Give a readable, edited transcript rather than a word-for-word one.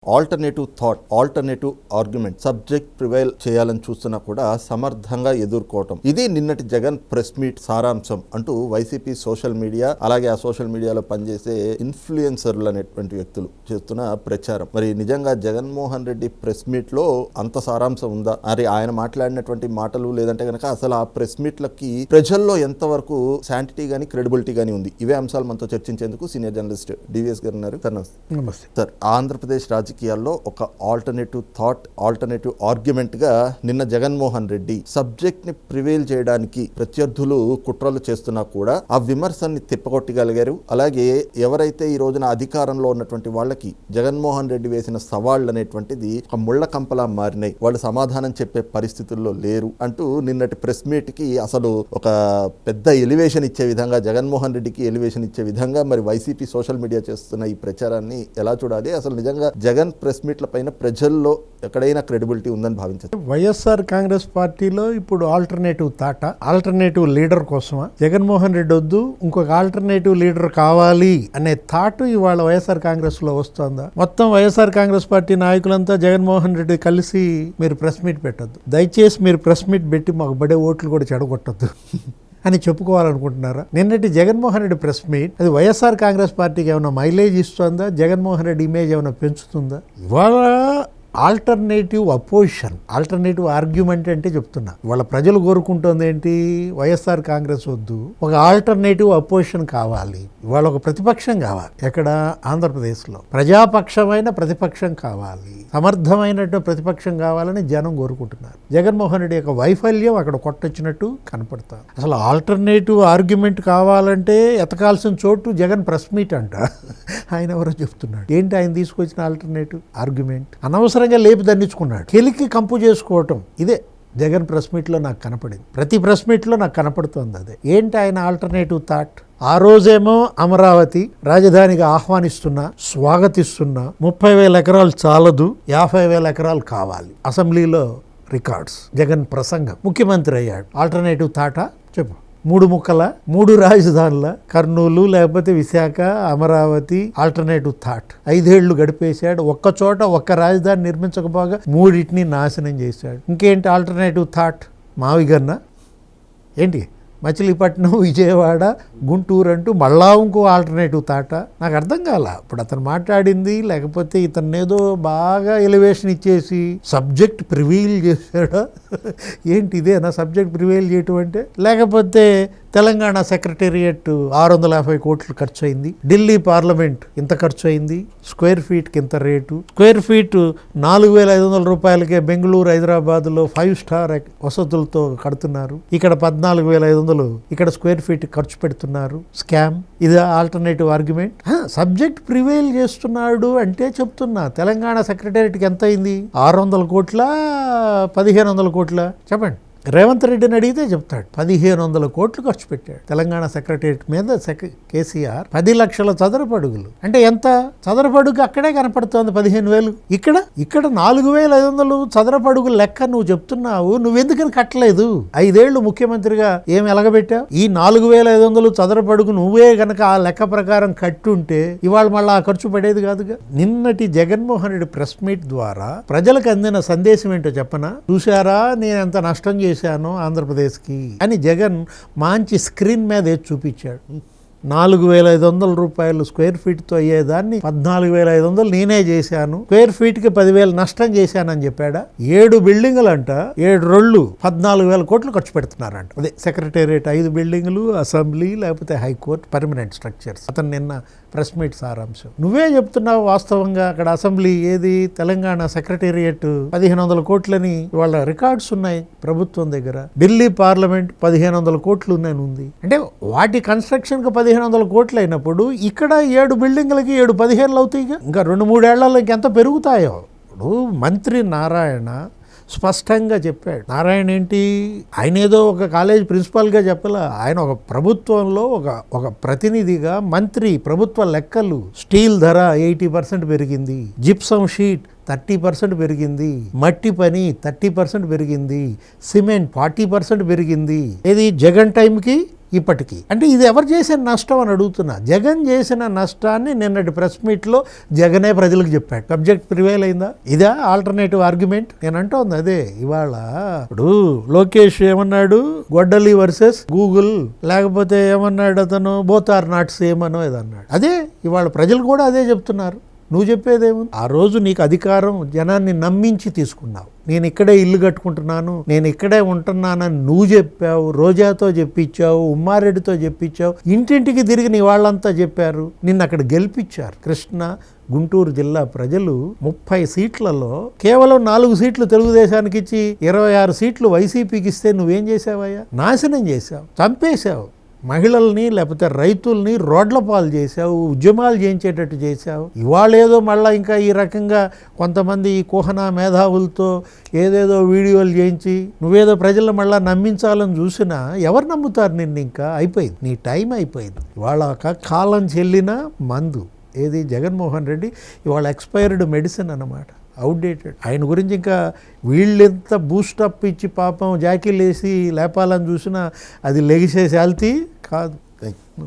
Alternative thought, alternative argument, subject prevail చేయాలని చూస్తున్నా కూడా సమర్థంగా ఎదుర్కోవటం. ఇది నిన్నటి జగన్ ప్రెస్ మీట్ సారాంశం అంటూ వైసీపీ సోషల్ మీడియా, అలాగే ఆ సోషల్ మీడియాలో పనిచేసే ఇన్ఫ్లుయెన్సర్లు అనేటువంటి వ్యక్తులు చేస్తున్న ప్రచారం. మరి నిజంగా జగన్మోహన్ రెడ్డి ప్రెస్ మీట్ లో అంత సారాంశం ఉందా? మరి ఆయన మాట్లాడినటువంటి మాటలు లేదంటే కనుక అసలు ఆ ప్రెస్ మీట్లకి ప్రజల్లో ఎంతవరకు శాంటిటీ గానీ క్రెడిబిలిటీ గానీ ఉంది? ఇవే అంశాలు మనతో చర్చించేందుకు సీనియర్ జర్నలిస్ట్ డివిఎస్ గారు ఉన్నారు. సార్ నమస్తే. సార్, ఆంధ్రప్రదేశ్ రాజకీయాల్లో ఒక ఆల్టర్నేటివ్ థాట్, ఆల్టర్నేటివ్ ఆర్గ్యుమెంట్ గా నిన్న జగన్మోహన్ రెడ్డి సబ్జెక్ట్ ని ప్రివేల్ చేయడానికి ప్రత్యర్థులు కుట్రలు చేస్తున్నా కూడా ఆ విమర్శని తిప్పగొట్టగలిగారు. అలాగే ఎవరైతే ఈ రోజున అధికారంలో ఉన్నటువంటి వాళ్ళకి జగన్మోహన్ రెడ్డి వేసిన సవాళ్ళు అనేటువంటిది ఒక ముళ్ళ కంపలా మారినాయి, వాళ్ళు సమాధానం చెప్పే పరిస్థితుల్లో లేరు అంటూ నిన్నటి ప్రెస్ మీట్ కి అసలు ఒక పెద్ద ఎలివేషన్ ఇచ్చే విధంగా, జగన్మోహన్ రెడ్డికి ఎలివేషన్ ఇచ్చే విధంగా మరి వైసీపీ సోషల్ మీడియా చేస్తున్న ఈ ప్రచారాన్ని ఎలా చూడాలి? అసలు నిజంగా జగన్ ప్రెస్ మీట్ల పైన ప్రజల్లో ఎక్కడైనా క్రెడిబిలిటీ ఉందని భావించారు? వైఎస్ఆర్ కాంగ్రెస్ పార్టీలో ఇప్పుడు ఆల్టర్నేటివ్ తాట, ఆల్టర్నేటివ్ లీడర్ కోసమా? జగన్మోహన్ రెడ్డి వద్దు, ఇంకొక ఆల్టర్నేటివ్ లీడర్ కావాలి అనే థాట్ ఇవాళ వైఎస్ఆర్ కాంగ్రెస్ లో వస్తుందా? మొత్తం వైఎస్ఆర్ కాంగ్రెస్ పార్టీ నాయకులంతా జగన్మోహన్ రెడ్డి కలిసి మీరు ప్రెస్ మీట్ పెట్టద్దు, దయచేసి మీరు ప్రెస్ మీట్ పెట్టి మాకు బడే ఓట్లు కూడా చెడగొట్టద్దు అని చెప్పుకోవాలనుకుంటున్నారా? నిన్నటి జగన్మోహన్ రెడ్డి ప్రెస్ మీట్ అది వైఎస్ఆర్ కాంగ్రెస్ పార్టీకి ఏమైనా మైలేజ్ ఇస్తుందా? జగన్మోహన్ రెడ్డి ఇమేజ్ ఏమైనా పెంచుతుందా? ఇవాళ ఆల్టర్నేటివ్ అపోజిషన్, ఆల్టర్నేటివ్ ఆర్గ్యుమెంట్ అంటే చెప్తున్నా, వాళ్ళ ప్రజలు కోరుకుంటుంది ఏంటి? వైఎస్ఆర్ కాంగ్రెస్ వద్దు, ఒక ఆల్టర్నేటివ్ అపోజిషన్ కావాలి, ఇవాళ ఒక ప్రతిపక్షం కావాలి. ఎక్కడ? ఆంధ్రప్రదేశ్లో ప్రజాపక్షమైన ప్రతిపక్షం కావాలి, సమర్థమైన ప్రతిపక్షం కావాలని జనం కోరుకుంటున్నారు. జగన్మోహన్ రెడ్డి యొక్క వైఫల్యం అక్కడ కొట్టొచ్చినట్టు కనపడతారు. అసలు ఆల్టర్నేటివ్ ఆర్గ్యుమెంట్ కావాలంటే ఎతకాల్సిన చోటు జగన్ ప్రెస్ మీట్ అంట. ఆయన ఎవరో చెప్తున్నాడు. ఏంటి ఆయన తీసుకొచ్చిన ఆల్టర్నేటివ్ ఆర్గ్యుమెంట్? అనవసరంగా లేపి దండించుకున్నాడు, కెలికి కంపు చేసుకోవటం. ఇదే జగన్ ప్రెస్ మీట్లో నాకు కనపడింది, ప్రతి ప్రెస్ మీట్లో నాకు కనపడుతుంది అదే. ఏంటి ఆయన ఆల్టర్నేటివ్ థాట్? ఆ రోజేమో అమరావతి రాజధానిగా ఆహ్వానిస్తున్నా, స్వాగతిస్తున్నా, 30,000 ఎకరాలు చాలదు, 50,000 ఎకరాలు కావాలి. అసెంబ్లీలో రికార్డ్స్, జగన్ ప్రసంగం, ముఖ్యమంత్రి అయ్యాడు. ఆల్టర్నేటివ్ థాటా? చెప్పు. 3 ముక్కల 3 రాజధానుల, కర్నూలు లేకపోతే విశాఖ, అమరావతి, ఆల్టర్నేటివ్ థాట్. 5 ఏళ్లు గడిపేశాడు, ఒక్క చోట ఒక్క రాజధాని నిర్మించకపోగా 3 నాశనం చేశాడు. ఇంకేంటి ఆల్టర్నేటివ్ థాట్? మావిగన్న ఏంటి? మచిలీపట్నం, విజయవాడ, గుంటూరు అంటూ మళ్ళా ఇంకో ఆల్టర్నేటివ్ తాట. నాకు అర్థం కాల ఇప్పుడు అతను మాట్లాడింది, లేకపోతే ఇతను ఏదో బాగా ఎలివేషన్ ఇచ్చేసి సబ్జెక్ట్ ప్రివీల్ చేశాడా? ఏంటి ఇదేనా సబ్జెక్ట్ ప్రివీల్ చేయటం అంటే? లేకపోతే తెలంగాణ సెక్రటేరియట్ 650 కోట్లు ఖర్చు అయింది, ఢిల్లీ పార్లమెంట్ ఇంత ఖర్చు అయింది, స్క్వేర్ ఫీట్కి ఇంత రేటు, స్క్వేర్ ఫీట్ 4,500 రూపాయలకే బెంగళూరు, హైదరాబాద్లో 5 స్టార్ వసతులతో కడుతున్నారు, ఇక్కడ 14,500 ఇక్కడ స్క్వేర్ ఫీట్ ఖర్చు పెడుతున్నారు. స్కామ్. ఇది ఆల్టర్నేటివ్ ఆర్గ్యుమెంట్. సబ్జెక్ట్ ప్రివేల్ చేస్తున్నాడు అంటే చెప్తున్నా. తెలంగాణ సెక్రటేరియట్కి ఎంత అయింది? 600 కోట్ల 1,500 కోట్ల? చెప్పండి. రేవంత్ రెడ్డిని అడిగితే చెప్తాడు 1,500 కోట్లు ఖర్చు పెట్టాడు తెలంగాణ సెక్రటేరియట్ మీద. కేసీఆర్ 10 లక్షల చదరపు అడుగులు అంటే ఎంత? చదరపు అడుగు అక్కడే కనపడుతోంది 15,000. ఇక్కడ 4,500 చదరపు అడుగులు లెక్క నువ్వు చెప్తున్నావు. నువ్వెందుకని కట్టలేదు? 5 ఏళ్లు ముఖ్యమంత్రిగా ఏం ఎలగబెట్టావు? ఈ 4,500 చదరపు అడుగు నువ్వే గనక ఆ లెక్క ప్రకారం కట్టుంటే ఇవాళ మళ్ళీ ఆ ఖర్చు పడేది కాదుగా. నిన్నటి జగన్మోహన్ రెడ్డి ప్రెస్ మీట్ ద్వారా ప్రజలకు అందిన సందేశం ఏంటో చెప్పనా? చూశారా నేను ఎంత నష్టం చేశాను ఆంధ్రప్రదేశ్కి అని జగన్ మంచి స్క్రీన్ మీద చూపించాడు. 4,500 రూపాయలు స్క్వేర్ ఫీట్తో అయ్యేదాన్ని 14,500 నేనే చేశాను, స్క్వేర్ ఫీట్కి 10,000 నష్టం చేశానని చెప్పాడా? 7 బిల్డింగులు అంట, 7 రోళ్ళు 14,000 కోట్లు ఖర్చు పెడుతున్నారంట. అదే సెక్రటేరియట్, 5 బిల్డింగులు, అసెంబ్లీ లేకపోతే హైకోర్టు, పర్మనెంట్ స్ట్రక్చర్స్. అతను నిన్న ప్రెస్ మీట్ సారాంశం. నువ్వే చెప్తున్నావు వాస్తవంగా. అక్కడ అసెంబ్లీ ఏది? తెలంగాణ సెక్రటేరియట్ 1,500 కోట్లని వాళ్ళ రికార్డ్స్ ఉన్నాయి ప్రభుత్వం దగ్గర. ఢిల్లీ పార్లమెంట్ 1,500 కోట్లు ఉంది. అంటే వాటి కన్స్ట్రక్షన్కి 1,500 కోట్లు అయినప్పుడు ఇక్కడ 7 బిల్డింగ్లకి 7 15 అవుతాయి. ఇంకా 2-3 ఏళ్లలో ఇంకెంత పెరుగుతాయో. ఇప్పుడు మంత్రి నారాయణ స్పష్టంగా చెప్పాడు. నారాయణ ఏంటి, ఆయన ఏదో ఒక కాలేజ్ ప్రిన్సిపాల్గా చెప్పలా, ఆయన ఒక ప్రభుత్వంలో ఒక ప్రతినిధిగా మంత్రి. ప్రభుత్వ లెక్కలు, స్టీల్ ధర 80% పెరిగింది, జిప్సం షీట్ 30% పెరిగింది, మట్టి పని 30% పెరిగింది, సిమెంట్ 40% పెరిగింది. ఇది జగన్ టైంకి ఇప్పటికీ. అంటే ఇది ఎవరు చేసిన నష్టం అని అడుగుతున్నా. జగన్ చేసిన నష్టాన్ని నిన్నటి ప్రెస్ మీట్లో జగనే ప్రజలకు చెప్పాడు. సబ్జెక్ట్ ప్రివైల్ అయిందా? ఇదా ఆల్టర్నేటివ్ ఆర్గ్యుమెంట్? నేను అంటోంది అదే. ఇవాళ ఇప్పుడు లోకేష్ ఏమన్నాడు, గొడ్డలి వర్సెస్ గూగుల్, లేకపోతే ఏమన్నాడు అతను, బోత్ ఆర్ నాట్ సేమ్ అనో ఏదన్నాడు. అదే ఇవాళ ప్రజలు కూడా అదే చెప్తున్నారు. నువ్వు చెప్పేదేమో. ఆ రోజు నీకు అధికారం, జనాన్ని నమ్మించి తీసుకున్నావు. నేను ఇక్కడే ఇల్లు కట్టుకుంటున్నాను, నేను ఇక్కడే ఉంటున్నానని నువ్వు చెప్పావు, రోజాతో చెప్పించావు, ఉమ్మారెడ్డితో చెప్పించావు, ఇంటింటికి తిరిగి నీ వాళ్ళంతా చెప్పారు, నిన్ను అక్కడ గెలిపించారు. కృష్ణ గుంటూరు జిల్లా ప్రజలు 30 సీట్లలో కేవలం 4 సీట్లు తెలుగుదేశానికి ఇచ్చి 26 సీట్లు వైసీపీకి ఇస్తే నువ్వేం చేసావయ్యా? నాశనం చేశావు, చంపేశావు. మహిళల్ని లేకపోతే రైతుల్ని రోడ్ల పాలు చేశావు, ఉద్యమాలు చేయించేటట్టు చేశావు. ఇవాళేదో మళ్ళీ ఇంకా ఈ రకంగా కొంతమంది ఈ కుహనా మేధావులతో ఏదేదో వీడియోలు చేయించి నువ్వేదో ప్రజలను మళ్ళీ నమ్మించాలని చూసినా ఎవరు నమ్ముతారు నిన్ను? ఇంకా అయిపోయింది, నీ టైం అయిపోయింది. ఇవాళ ఒక కాలం చెల్లిన మందు ఏది జగన్మోహన్ రెడ్డి, ఇవాళ ఎక్స్పైర్డ్ మెడిసిన్ అన్నమాట, అవుట్డేటెడ్. ఆయన గురించి ఇంకా వీళ్ళెంత బూస్టప్ ఇచ్చి పాపం జాకీలు వేసి లేపాలని చూసినా అది లెగిసే శాల్తీ కాదు. Thank you.